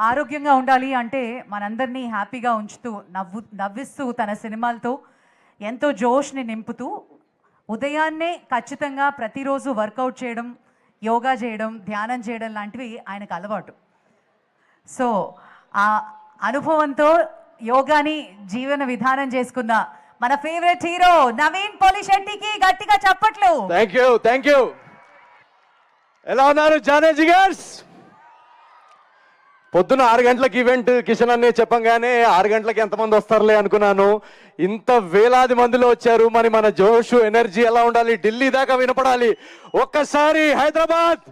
ఆరోగ్యంగా ఉండాలి అంటే మనందరినీ హ్యాపీగా ఉంచుతూ నవ్విస్తూ తన సినిమాలతో ఎంతో జోష్ని నింపుతూ ఉదయాన్నే ఖచ్చితంగా ప్రతిరోజు వర్కౌట్ చేయడం, యోగా చేయడం, ధ్యానం చేయడం లాంటివి ఆయనకు అలవాటు. సో ఆ అనుభవంతో యోగాని జీవన విధానం చేసుకున్న మన ఫేవరెట్ హీరో నవీన్ పోలిశెట్టికి గట్టిగా చప్పట్లు. Thank you. ఎలా ఉన్నారు జానేజీ గార్స్? పొద్దున 6 గంటలకు ఈవెంట్ కిషన్ అనే చెప్పంగానే 6 గంటలకి ఎంతమంది వస్తారులే అనుకున్నాను. ఇంత వేలాది మందిలో వచ్చారు. మరి మన జోష్ ఎనర్జీ ఎలా ఉండాలి? ఢిల్లీ దాకా వినపడాలి. ఒక్కసారి హైదరాబాద్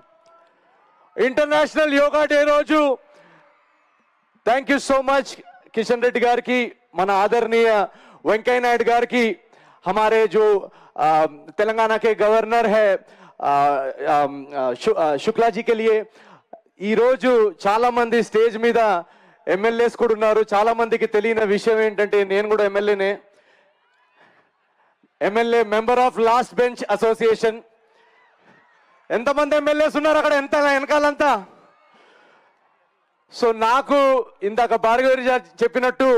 ఇంటర్నేషనల్ యోగా డే రోజు thank you so much Kishan Reddy గారికి, మన ఆదరణీయ వెంకయ్య నాయుడు గారికి, हमारे जो तेलंगाना के गवर्नर है शुक्ला जी के लिए. ఈ రోజు చాలా మంది స్టేజ్ మీద ఎమ్మెల్యేస్ కూడా ఉన్నారు. చాలా మందికి తెలియని విషయం ఏంటంటే నేను కూడా MLA member of last bench association. ఎంతమంది ఎమ్మెల్యేస్ ఉన్నారు అక్కడ ఎంత వెనకాలంతా? సో నాకు ఇందాక భార్గవి చెప్పినట్టు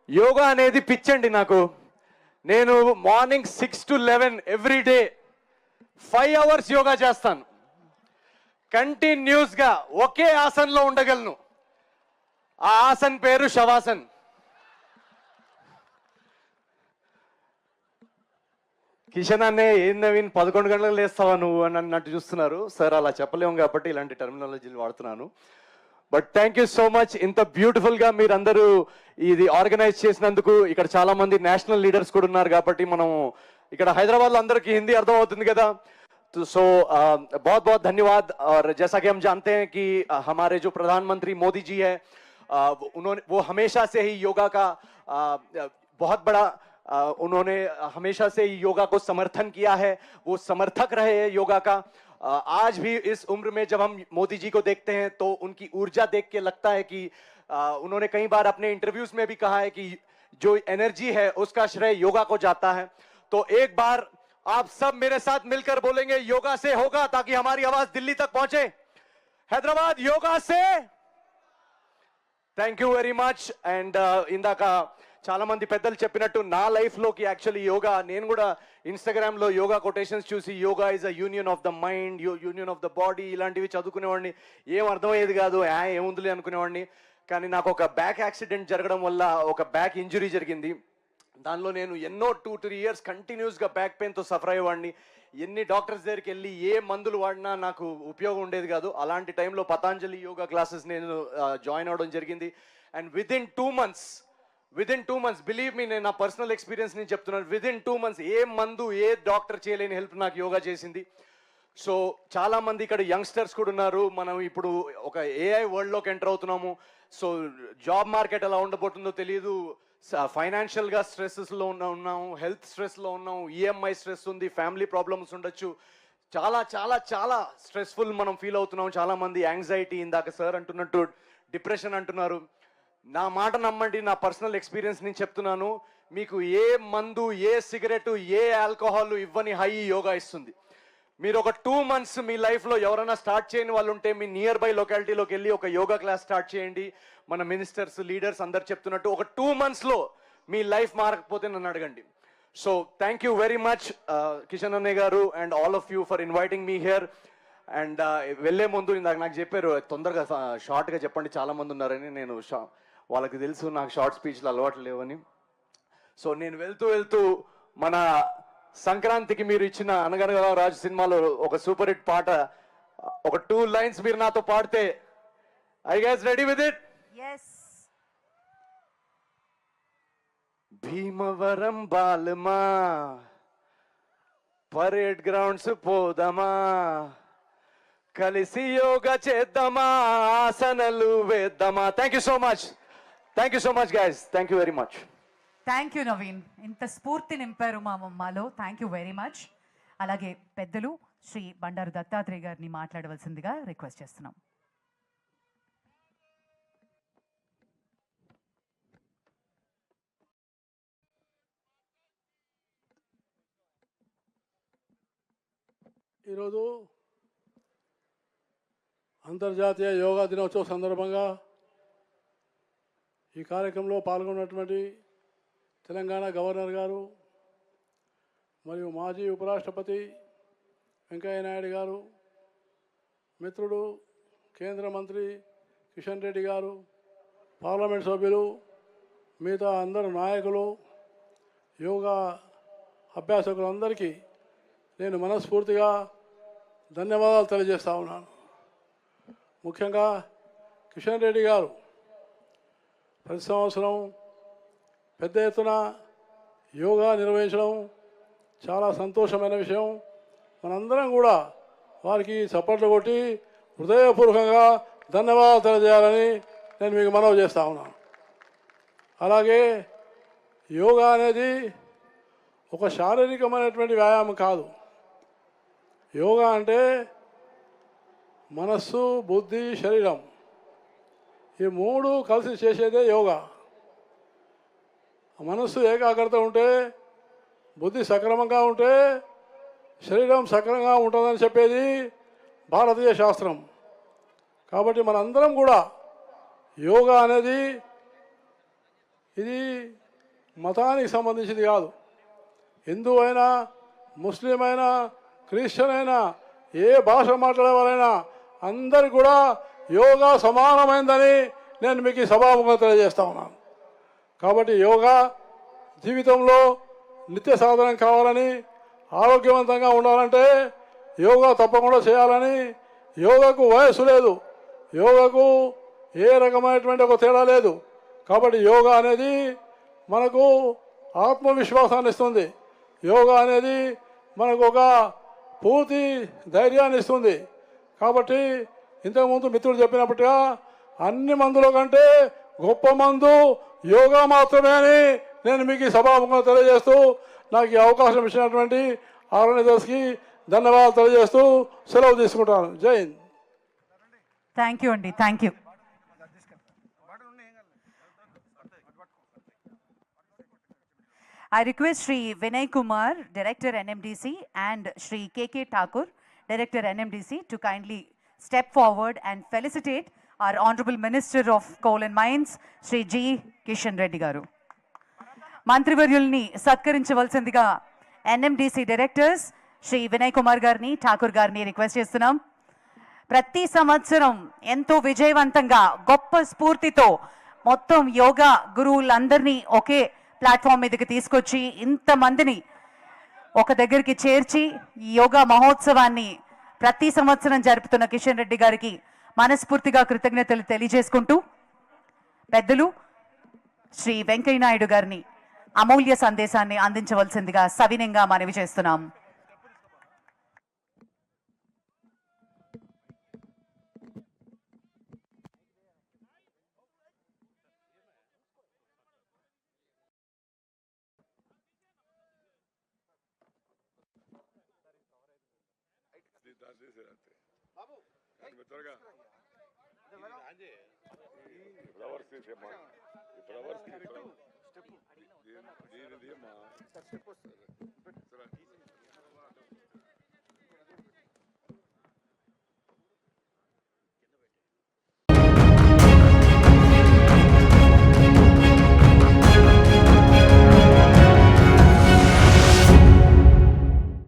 యోగా అనేది పిచ్చండి నాకు. నేను morning 6 to 11 every day 5 hours yoga చేస్తాను. కంటిన్యూస్ గా ఒకే ఆసన్లో ఉండగలను. ఆ ఆసన్ పేరు శవాసన్. కిషన్ అన్నే ఏం నవీన్ 11 గంటలకు లేస్తావా నువ్వు అని అన్నట్టు చూస్తున్నారు. సార్ అలా చెప్పలేము కాబట్టి ఇలాంటి టెర్మినాలజీలు వాడుతున్నాను. But thank you so much. ఇంత బ్యూటిఫుల్ గా మీరందరూ ఇది ఆర్గనైజ్ చేసినందుకు. ఇక్కడ చాలా మంది నేషనల్ లీడర్స్ కూడా ఉన్నారు కాబట్టి మనం ఇక్కడ హైదరాబాద్ లో అందరికీ హిందీ అర్థం అవుతుంది కదా. सो बहुत बहुत धन्यवाद. और जैसा कि हम जानते हैं कि हमारे जो प्रधानमंत्री मोदी जी है वो हमेशा से ही योगा का बहुत बड़ा उन्होंने हमेशा से ही योगा को समर्थन किया है. वो समर्थक रहे हैं योगा का. आज भी इस उम्र में जब हम मोदी जी को देखते हैं तो उनकी ऊर्जा देख के लगता है कि उन्होंने कई बार अपने इंटरव्यूज में भी कहा है कि जो एनर्जी है उसका श्रेय योगा को जाता है. तो एक बार आप सब मेरे साथ मिलकर बोलेंगे योगा से होगा, ताकि हमारी आवाज दिल्ली तक पहुंचे. हैदराबाद योगा से. Thank you very much. And ఇందాక చాలా మంది పెద్దలు చెప్పినట్టు నా లైఫ్ లోకి యాక్చువల్లీ యోగా, నేను కూడా ఇన్స్టాగ్రామ్ లో యోగా కొటేషన్స్ చూసి yoga is a union of the mind, union of the body ఇలాంటివి చదువుకునేవాడిని. ఏం అర్థమయ్యేది కాదు, ఏముందిలే అనుకునేవాడిని. కానీ నాకు ఒక బ్యాక్ యాక్సిడెంట్ జరగడం వల్ల ఒక బ్యాక్ ఇంజురీ జరిగింది. దానిలో నేను ఎన్నో 2-3 years కంటిన్యూస్గా బ్యాక్ పెయిన్తో సఫర్ అయ్యేవాడిని. ఎన్ని డాక్టర్స్ దగ్గరికి వెళ్ళి ఏ మందులు వాడినా నాకు ఉపయోగం ఉండేది కాదు. అలాంటి టైంలో పతాంజలి యోగా క్లాసెస్ నేను జాయిన్ అవ్వడం జరిగింది. And within 2 months believe me, నేను నా పర్సనల్ ఎక్స్పీరియన్స్ నేను చెప్తున్నాను, విదిన్ 2 months ఏ మందు ఏ డాక్టర్ చేయలేని హెల్ప్ నాకు యోగా చేసింది. సో చాలా మంది ఇక్కడ యంగ్స్టర్స్ కూడా ఉన్నారు. మనం ఇప్పుడు ఒక ఏఐ వరల్డ్లోకి ఎంటర్ అవుతున్నాము. సో జాబ్ మార్కెట్ ఎలా ఉండబోతుందో తెలియదు. ఫైనాన్షియల్గా స్ట్రెస్లో ఉన్నాము, హెల్త్ స్ట్రెస్లో ఉన్నాము, ఈఎంఐ స్ట్రెస్ ఉంది, ఫ్యామిలీ ప్రాబ్లమ్స్ ఉండొచ్చు. చాలా చాలా చాలా స్ట్రెస్ఫుల్ మనం ఫీల్ అవుతున్నాం. చాలామంది యాంగ్జైటీ, ఇందాక సార్ అంటున్నట్టు డిప్రెషన్ అంటున్నారు. నా మాట నమ్మండి, నా పర్సనల్ ఎక్స్పీరియన్స్ నేను చెప్తున్నాను. మీకు ఏ మందు, ఏ సిగరెట్, ఏ ఆల్కహాల్ ఇవ్వని హై యోగా ఇస్తుంది. మీరు ఒక 2 months మీ లైఫ్లో ఎవరైనా స్టార్ట్ చేయని వాళ్ళు ఉంటే మీ నియర్ బై లొకాలిటీలోకి వెళ్ళి ఒక యోగా క్లాస్ స్టార్ట్ చేయండి. మన మినిస్టర్స్, లీడర్స్ అందరు చెప్తున్నట్టు ఒక 2 monthsలో మీ లైఫ్ మారకపోతే నన్ను అడగండి. So thank you very much Kishan అన్నయ్య గారు and all of you for inviting me here. And వెళ్ళే ముందు ఇందాక నాకు చెప్పారు తొందరగా షార్ట్గా చెప్పండి, చాలామంది ఉన్నారని. నేను వాళ్ళకి తెలుసు నాకు షార్ట్ స్పీచ్లు అలవాటు లేవని. సో నేను వెళ్తూ మన సంక్రాంతికి మీరు ఇచ్చిన అనగనగా రాజు సినిమాలో ఒక సూపర్ హిట్ పాట, ఒక 2 lines మీరు నాతో పాడితే, I guys ready with it? yes. Bhimavaram బాలమా పరేడ్ గ్రౌండ్స్ పోదమా, కలిసి యోగా చేద్దామా, ఆసనలు వేద్దామా. Thank you so much guys. Thank you very much. Thank you Naveen, ఇంత స్ఫూర్తి నింపారు మా మమ్మలో. Thank you very much. అలాగే పెద్దలు శ్రీ బండారు దత్తాత్రేయ గారిని మాట్లాడవలసిందిగా రిక్వెస్ట్ చేస్తున్నాం. ఈరోజు అంతర్జాతీయ యోగా దినోత్సవం సందర్భంగా ఈ కార్యక్రమంలో పాల్గొన్నటువంటి తెలంగాణ గవర్నర్ గారు మరియు మాజీ ఉపరాష్ట్రపతి వెంకయ్య నాయుడు గారు, మిత్రుడు కేంద్ర మంత్రి కిషన్ రెడ్డి గారు, పార్లమెంట్ సభ్యులు, మిగతా అందరు నాయకులు, యోగా అభ్యాసకులందరికీ నేను మనస్ఫూర్తిగా ధన్యవాదాలు తెలియజేస్తా ఉన్నాను. ముఖ్యంగా కిషన్ రెడ్డి గారు ప్రతి సంవత్సరం పెద్ద ఎత్తున యోగా నిర్వహించడం చాలా సంతోషమైన విషయం. మనందరం కూడా వారికి చప్పట్లు కొట్టి హృదయపూర్వకంగా ధన్యవాదాలు తెలియజేయాలని నేను మీకు మనవి చేస్తా ఉన్నాను. అలాగే యోగా అనేది ఒక శారీరకమైనటువంటి వ్యాయామం కాదు. యోగా అంటే మనస్సు, బుద్ధి, శరీరం ఈ మూడు కలిసి చేసేదే యోగా. మనస్సు ఏకాగ్రత ఉంటే, బుద్ధి సక్రమంగా ఉంటే శరీరం సక్రమంగా ఉంటుందని చెప్పేది భారతీయ శాస్త్రం. కాబట్టి మనందరం కూడా యోగా అనేది ఇది మతానికి సంబంధించింది కాదు. హిందూ అయినా, ముస్లిం అయినా, క్రిస్టియన్ అయినా, ఏ భాష మాట్లాడేవారైనా అందరికి కూడా యోగా సమానమైందని నేను మీకు ఈ సభాముఖంగా తెలియజేస్తా ఉన్నాను. కాబట్టి యోగా జీవితంలో నిత్య సాధనం కావాలని, ఆరోగ్యవంతంగా ఉండాలంటే యోగా తప్పకుండా చేయాలని, యోగాకు వయస్సు లేదు, యోగాకు ఏ రకమైనటువంటి ఒక తేడా లేదు. కాబట్టి యోగా అనేది మనకు ఆత్మవిశ్వాసాన్ని ఇస్తుంది. యోగా అనేది మనకు ఒక పూర్తి ధైర్యాన్ని ఇస్తుంది. కాబట్టి ఇంతకుముందు మిత్రుడు చెప్పినట్టుగా అన్ని మందుల కంటే గొప్ప మందు యోగా మాత్రమే అని నేను మీకు ఈ సభాముఖంగా తెలియజేస్తూ నాకు ఈ అవకాశం ఇచ్చినటువంటి ఆర్గనైజర్స్కి ధన్యవాదాలు తెలియజేస్తూ సెలవు తీసుకుంటాను. జై హింద్. థ్యాంక్ యూ అండి, thank you. I request Shri Vinay Kumar, Director NMDC, and Shri KK Thakur, Director NMDC, to kindly step forward and felicitate our Honorable Minister of Coal and Mines, Shri G. Kishan Reddy Garu. మంత్రివర్యుల్ని సత్కరించవలసిందిగా NMDC directors Shri Vinay Kumar గారిని, ఠాకూర్ గారిని request చేస్తున్నాం. ప్రతి సంవత్సరం ఎంతో విజయవంతంగా గొప్ప స్ఫూర్తితో మొత్తం యోగా గురువులందరినీ ఒకే ప్లాట్ఫామ్ మీదకి తీసుకొచ్చి ఇంతమందిని ఒక దగ్గరికి చేర్చి ఈ యోగా మహోత్సవాన్ని ప్రతి సంవత్సరం జరుపుతున్న కిషన్ రెడ్డి గారికి మనస్ఫూర్తిగా కృతజ్ఞతలు తెలియజేసుకుంటూ పెద్దలు శ్రీ వెంకయ్య నాయుడు గారిని అమూల్య సందేశాన్ని అందించవలసిందిగా సవినయంగా మనవి చేస్తున్నాం. ఫ్లవర్స్